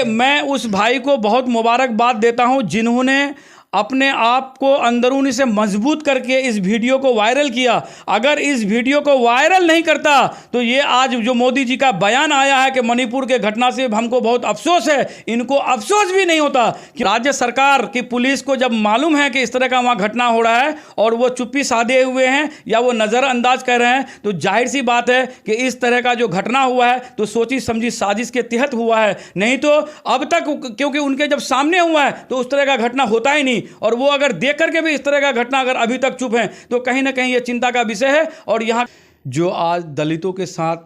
देखिए, मैं उस भाई को बहुत मुबारकबाद देता हूं जिन्होंने अपने आप को अंदरूनी से मजबूत करके इस वीडियो को वायरल किया। अगर इस वीडियो को वायरल नहीं करता तो ये आज जो मोदी जी का बयान आया है कि मणिपुर के घटना से हमको बहुत अफसोस है, इनको अफसोस भी नहीं होता कि राज्य सरकार की पुलिस को जब मालूम है कि इस तरह का वहाँ घटना हो रहा है और वो चुप्पी साधे हुए हैं या वो नज़रअंदाज कर रहे हैं, तो जाहिर सी बात है कि इस तरह का जो घटना हुआ है तो सोची समझी साजिश के तहत हुआ है। नहीं तो अब तक, क्योंकि उनके जब सामने हुआ है तो उस तरह का घटना होता ही नहीं, और वो अगर देख करके भी इस तरह का घटना अगर अभी तक चुप हैं तो कहीं ना कहीं ये चिंता का विषय है। और यहाँ जो आज दलितों के साथ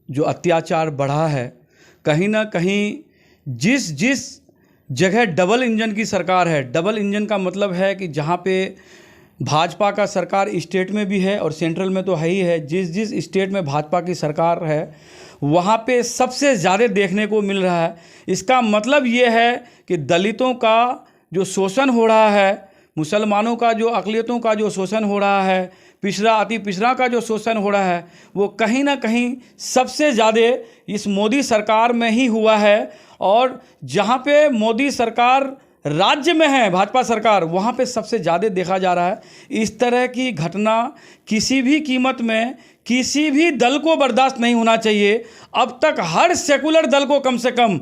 जो अत्याचार बढ़ा है, कहीं ना कहीं जिस जगह डबल इंजन की सरकार है, डबल इंजन का मतलब है कि जहाँ पे भाजपा का सरकार स्टेट में भी है और सेंट्रल में तो है ही है, जिस स्टेट में भाजपा की सरकार है वहाँ पे सबसे ज़्यादा देखने को मिल रहा है। इसका मतलब ये है कि दलितों का जो शोषण हो रहा है, मुसलमानों का जो अक़लियतों का जो शोषण हो रहा है, पिछड़ा अति पिछड़ा का जो शोषण हो रहा है, वो कहीं ना कहीं सबसे ज़्यादा इस मोदी सरकार में ही हुआ है। और जहाँ पे मोदी सरकार राज्य में है, भाजपा सरकार, वहाँ पे सबसे ज़्यादा देखा जा रहा है। इस तरह की घटना किसी भी कीमत में किसी भी दल को बर्दाश्त नहीं होना चाहिए। अब तक हर सेकुलर दल को कम से कम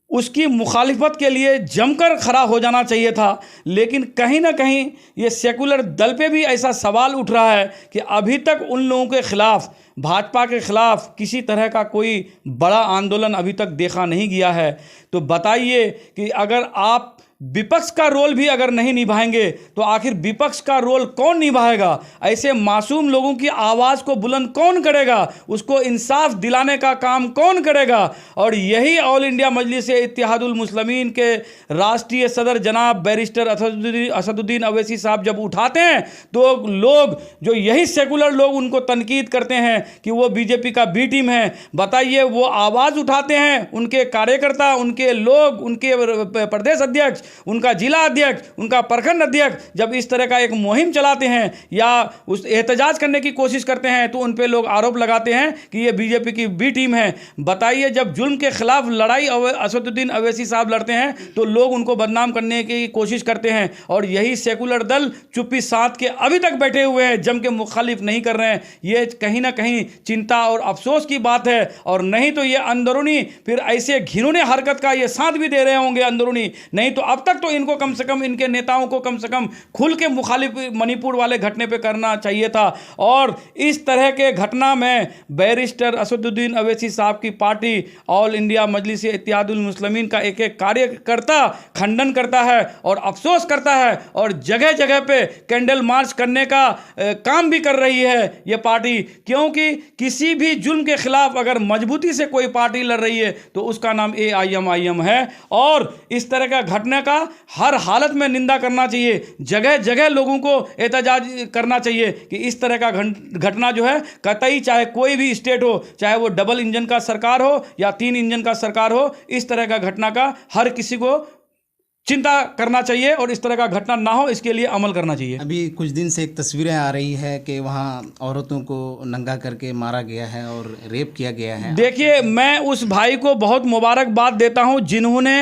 उसकी मुखालिफत के लिए जमकर खड़ा हो जाना चाहिए था, लेकिन कहीं ना कहीं ये सेकुलर दल पे भी ऐसा सवाल उठ रहा है कि अभी तक उन लोगों के ख़िलाफ़, भाजपा के ख़िलाफ़ किसी तरह का कोई बड़ा आंदोलन अभी तक देखा नहीं गया है। तो बताइए कि अगर आप विपक्ष का रोल भी अगर नहीं निभाएंगे तो आखिर विपक्ष का रोल कौन निभाएगा? ऐसे मासूम लोगों की आवाज़ को बुलंद कौन करेगा? उसको इंसाफ दिलाने का काम कौन करेगा? और यही ऑल इंडिया मजलिस इत्तेहादुल मुस्लिमीन के राष्ट्रीय सदर जनाब बैरिस्टर असदुद्दीन अवैसी साहब जब उठाते हैं तो लोग, जो यही सेकुलर लोग, उनको तनकीद करते हैं कि वो बीजेपी का बी टीम है। बताइए, वो आवाज़ उठाते हैं, उनके कार्यकर्ता, उनके लोग, उनके प्रदेश अध्यक्ष, उनका जिला अध्यक्ष, उनका प्रखंड अध्यक्ष जब इस तरह का एक मुहिम चलाते हैं या उस एहतजाज करने की कोशिश करते हैं तो उन पे लोग आरोप लगाते हैं कि ये बीजेपी की बी टीम है। बताइए, जब जुल्म के खिलाफ लड़ाई असदुद्दीन अवैसी साहब लड़ते हैं तो लोग उनको बदनाम करने की कोशिश करते हैं, और यही सेकुलर दल चुप्पी साध के अभी तक बैठे हुए हैं, जम के मुखालिफ नहीं कर रहे हैं। ये कहीं ना कहीं चिंता और अफसोस की बात है। और नहीं तो ये अंदरूनी फिर ऐसे घिनौने हरकत का ये साथ भी दे रहे होंगे अंदरूनी। नहीं तो अब तक तो इनको कम से कम, इनके नेताओं को कम से कम खुल के मुखालिफ मणिपुर वाले घटने पे करना चाहिए था। और इस तरह के घटना में बैरिस्टर असदुद्दीन अवैसी साहब की पार्टी ऑल इंडिया मजलिस इत्तेहादुल मुस्लिमीन का एक एक कार्यकर्ता खंडन करता है और अफसोस करता है, और जगह जगह पे कैंडल मार्च करने का काम भी कर रही है ये पार्टी। क्योंकि किसी भी जुल्म के खिलाफ अगर मजबूती से कोई पार्टी लड़ रही है तो उसका नाम AIM है। और इस तरह का घटना का हर हालत में निंदा करना चाहिए, जगह जगह लोगों को एहतजाज करना चाहिए कि इस तरह का घटना जो है कतई, चाहे कोई भी स्टेट हो, चाहे वो डबल इंजन का सरकार हो या 3 इंजन का सरकार हो, इस तरह का घटना का हर किसी को चिंता करना चाहिए और इस तरह का घटना ना हो, इसके लिए अमल करना चाहिए। अभी कुछ दिन से एक तस्वीरें आ रही है कि वहाँ औरतों को नंगा करके मारा गया है और रेप किया गया है। देखिए, मैं उस भाई को बहुत मुबारकबाद देता हूँ जिन्होंने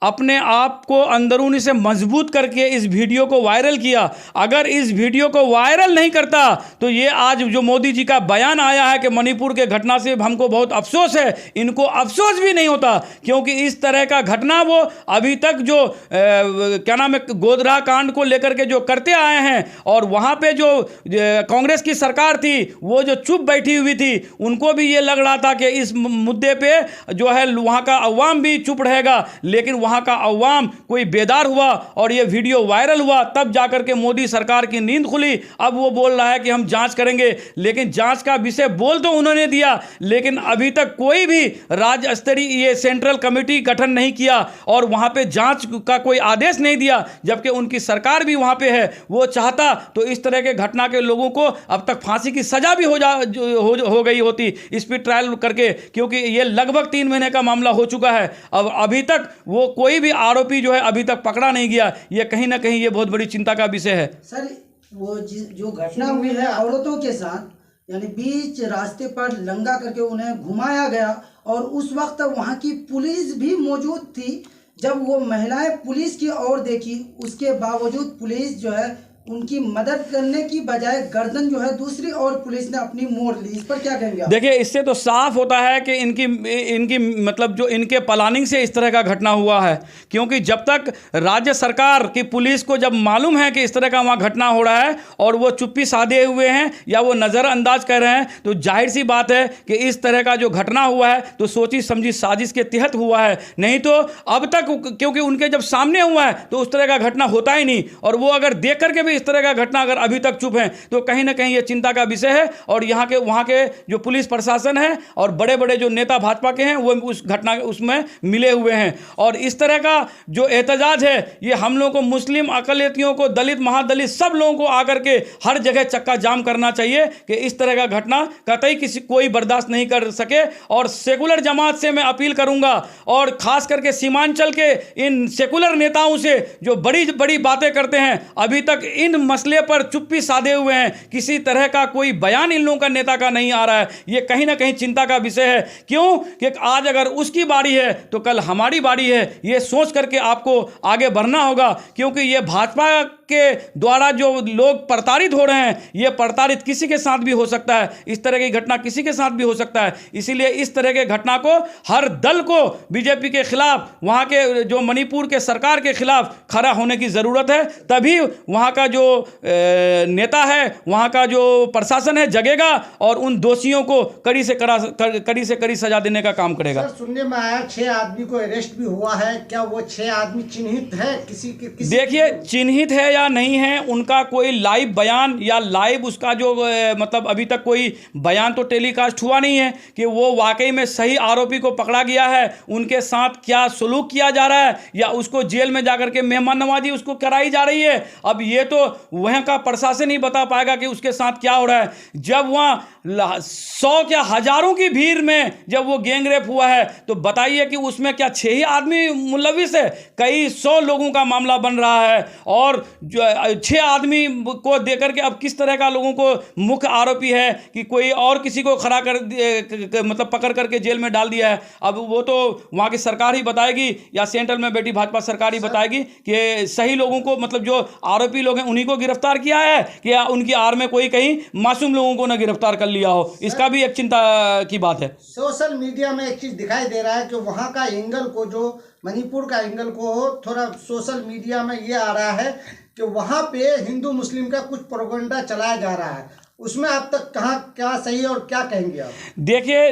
अपने आप को अंदरूनी से मजबूत करके इस वीडियो को वायरल किया। अगर इस वीडियो को वायरल नहीं करता तो ये आज जो मोदी जी का बयान आया है कि मणिपुर के घटना से हमको बहुत अफसोस है, इनको अफसोस भी नहीं होता। क्योंकि इस तरह का घटना वो अभी तक जो क्या नाम है, गोधरा कांड को लेकर के जो करते आए हैं, और वहाँ पे जो कांग्रेस की सरकार थी वो जो चुप बैठी हुई थी, उनको भी ये लग रहा था कि इस मुद्दे पे जो है वहाँ का अवाम भी चुप रहेगा। लेकिन वहां का अवाम कोई बेदार हुआ और ये वीडियो वायरल हुआ, तब जाकर के मोदी सरकार की नींद खुली। अब वो बोल रहा है कि हम जांच करेंगे, लेकिन जांच का विषय बोल तो उन्होंने दिया, लेकिन अभी तक कोई भी राज्य स्तरीय ये सेंट्रल कमेटी गठन नहीं किया और वहां पे जांच का कोई आदेश नहीं दिया, जबकि उनकी सरकार भी वहां पे है। वो चाहता तो इस तरह के घटना के लोगों को अब तक फांसी की सजा भी हो गई होती स्पीड ट्रायल करके, क्योंकि ये लगभग 3 महीने का मामला हो चुका है। अब अभी तक वो कोई भी आरोपी जो है अभी तक पकड़ा नहीं गया। ये कहीं ना कहीं ये बहुत बड़ी चिंता का विषय है। सर, वो जो घटना हुई है औरतों के साथ, यानी बीच रास्ते पर लंगा करके उन्हें घुमाया गया और उस वक्त वहाँ की पुलिस भी मौजूद थी। जब वो महिलाएं पुलिस की ओर देखी, उसके बावजूद पुलिस जो है उनकी मदद करने की बजाय गर्दन जो है दूसरी ओर पुलिस ने अपनी मोड़ ली। इस पर क्या कहेंगे आप? देखिए, इससे तो साफ होता है कि इनकी मतलब जो इनके प्लानिंग से इस तरह का घटना हुआ है, क्योंकि जब तक राज्य सरकार की पुलिस को जब मालूम है कि इस तरह का वहाँ घटना हो रहा है और वो चुप्पी साधे हुए हैं या वो नज़रअंदाज कर रहे हैं, तो जाहिर सी बात है कि इस तरह का जो घटना हुआ है तो सोची समझी साजिश के तहत हुआ है। नहीं तो अब तक, क्योंकि उनके जब सामने हुआ है तो उस तरह का घटना होता ही नहीं, और वो अगर देख करके भी इस तरह का घटना अगर अभी तक चुप हैं तो कहीं ना कहीं ये चिंता का विषय है। और वहाँ के जो पुलिस प्रशासन है और बड़े बड़े जो नेता भाजपा के हैं वो उस घटना उसमें मिले हुए हैं। और इस तरह का जो एहतजाज है ये हम लोगों को, मुस्लिम अक़लियतियों को, दलित महादलित सब लोगों को आकर के हर जगह चक्का जाम करना चाहिए कि इस तरह का घटना कतई कोई बर्दाश्त नहीं कर सके। और सेकुलर जमात से मैं अपील करूंगा, और खास करके सीमांचल के इन सेकुलर नेताओं से जो बड़ी बड़ी बातें करते हैं, अभी तक इन मसले पर चुप्पी साधे हुए हैं, किसी तरह का कोई बयान इन लोगों का नेता का नहीं आ रहा है। ये कहीं ना कहीं चिंता का विषय है। क्यों कि आज अगर उसकी बारी है तो कल हमारी बारी है, ये सोच करके आपको आगे बढ़ना होगा। क्योंकि ये भाजपा के द्वारा जो लोग प्रताड़ित हो रहे हैं, ये प्रताड़ित किसी के साथ भी हो सकता है, इस तरह की घटना किसी के साथ भी हो सकता है। इसीलिए इस तरह के घटना को हर दल को बीजेपी के खिलाफ, वहाँ के जो मणिपुर के सरकार के खिलाफ खड़ा होने की ज़रूरत है। तभी वहाँ का जो नेता है, वहाँ का जो प्रशासन है जगेगा और उन दोषियों को कड़ी से कड़ी सजा देने का काम करेगा। सर, सुनने में आया 6 आदमी को अरेस्ट भी हुआ है, क्या वो 6 आदमी चिन्हित है किसी देखिए, चिन्हित है या नहीं है उनका कोई लाइव बयान या लाइव उसका जो मतलब अभी तक कोई बयान तो टेलीकास्ट हुआ नहीं है कि वो वाकई में सही आरोपी को पकड़ा गया है, उनके साथ क्या सलूक किया जा रहा है या उसको जेल में जाकर के मेहमान नवाजी उसको कराई जा रही है। अब ये तो वहाँ का प्रशासन ही बता पाएगा कि उसके साथ क्या हो रहा है। जब वहाँ 100 या हजारों की भीड़ में जब वो गैंग रेप हुआ है तो बताइए कि उसमें क्या 6 ही आदमी मुलविस है? कई 100 लोगों का मामला बन रहा है और जो 6 आदमी को देकर के अब किस तरह का लोगों को मुख्य आरोपी है कि कोई और किसी को खड़ा कर मतलब पकड़ करके जेल में डाल दिया है। अब वो तो वहाँ की सरकार ही बताएगी या सेंट्रल में बैठी भाजपा सरकार ही बताएगी कि सही लोगों को, मतलब जो आरोपी लोग हैं उन्हीं को गिरफ्तार किया है कि उनकी आड़ में कोई कहीं मासूम लोगों को न गिरफ्तार कर लिया हो। इसका भी एक चिंता की बात है। सोशल मीडिया में एक चीज दिखाई दे रहा है कि वहाँ का एंगल को, जो मणिपुर का एंगल को थोड़ा सोशल मीडिया में ये आ रहा है कि वहाँ पे हिंदू मुस्लिम का कुछ प्रोपेगेंडा चलाया जा रहा है, उसमें अब तक कहाँ क्या सही और क्या कहेंगे आप? देखिए,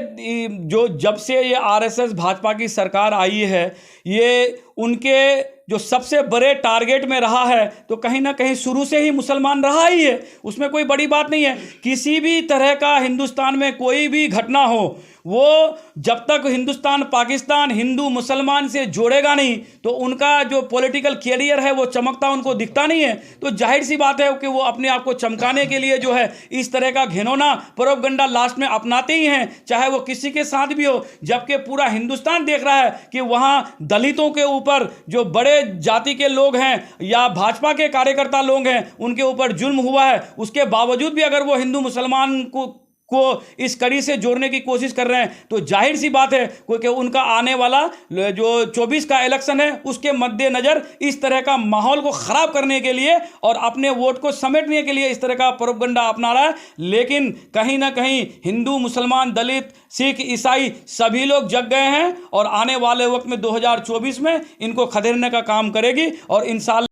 जो जब से ये आरएसएस भाजपा की सरकार आई है, ये उनके जो सबसे बड़े टारगेट में रहा है तो कहीं ना कहीं शुरू से ही मुसलमान रहा ही है, उसमें कोई बड़ी बात नहीं है। किसी भी तरह का हिंदुस्तान में कोई भी घटना हो, वो जब तक हिंदुस्तान पाकिस्तान हिंदू मुसलमान से जोड़ेगा नहीं तो उनका जो पॉलिटिकल कैरियर है वो चमकता उनको दिखता नहीं है। तो जाहिर सी बात है कि वो अपने आप को चमकाने के लिए जो है इस तरह का घिनौना प्रोपगेंडा लास्ट में अपनाते ही हैं, चाहे वो किसी के साथ भी हो। जबकि पूरा हिंदुस्तान देख रहा है कि वहाँ दलितों के ऊपर जो बड़े जाति के लोग हैं या भाजपा के कार्यकर्ता लोग हैं उनके ऊपर जुल्म हुआ है, उसके बावजूद भी अगर वो हिंदू मुसलमान को इस कड़ी से जोड़ने की कोशिश कर रहे हैं तो जाहिर सी बात है क्योंकि उनका आने वाला जो 24 का इलेक्शन है उसके मद्देनज़र इस तरह का माहौल को ख़राब करने के लिए और अपने वोट को समेटने के लिए इस तरह का प्रोपगेंडा अपना रहा है। लेकिन कहीं ना कहीं हिंदू मुसलमान दलित सिख ईसाई सभी लोग जग गए हैं और आने वाले वक्त में 2024 में इनको खदेड़ने का काम करेगी और इंशाअल्लाह